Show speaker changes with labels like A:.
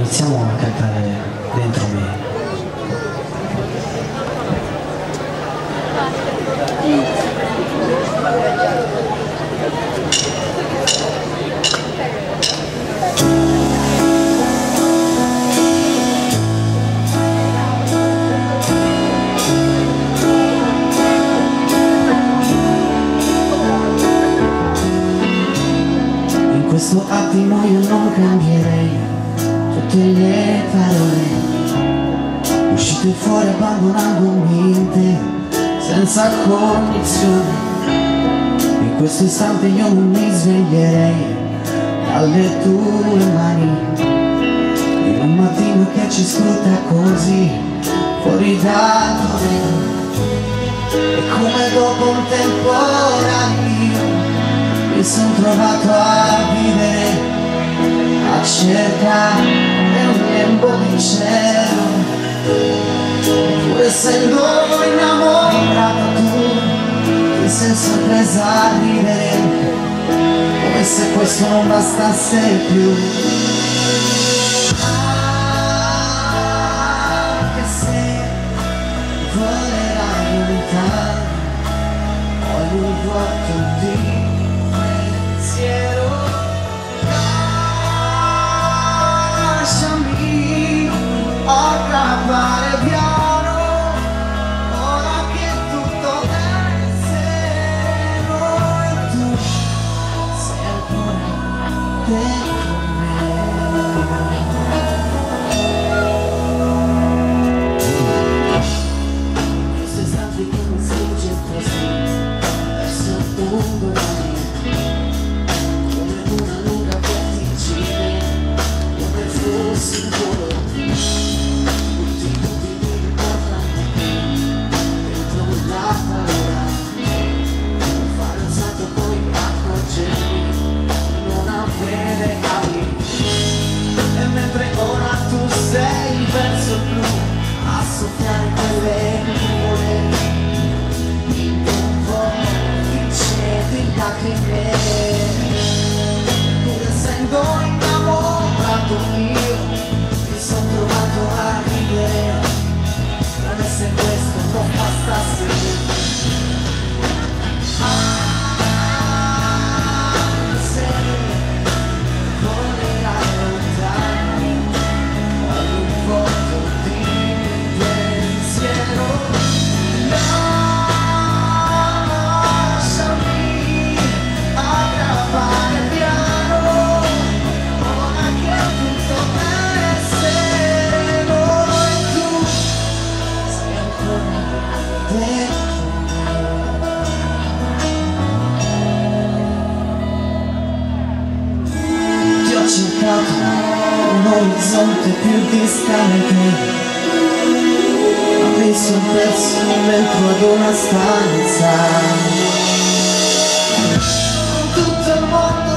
A: iniziamo a cantare dentro me. In questo attimo io non cambierei tutte le parole uscite fuori abbandonandomi in te senza cognizione. In questo istante io non mi sveglierei dalle tue mani in un mattino che ci scruta così fuori dal torino. E come dopo un temporaneo mi son trovato a vivere, a cercare un lembo di cielo. Pur essendo innamorato tu ti sei sorpresa a ridere, come se questo non bastasse più. Anche se volerai lontano, ho in un vuoto di pensiero. Lasciami aggrappare piano, ora che tutto è sereno e tu sei ancora dentro me. Questo istante che mi sfugge così verso un domani, come una lunga vertigine, come fossi un volo. Tutti mi riportano dentro la paura, fare un salto poi accorgermi non avere ali. E mentre ora tu sei verso il blu a soffiare quelle nuvole, in un po' di lacrime. Pur essendo innamorato io mi son trovato a ridere, come se questo non bastasse. Anche se volerai lontano, ho un vuoto di pensiero. Lasciami aggrappare piano, ora che tutto è sereno e tu sei ancora dentro. Ti ho cercato un orizzonte più distante, mi son perso dentro ad una stanza, tutto il mondo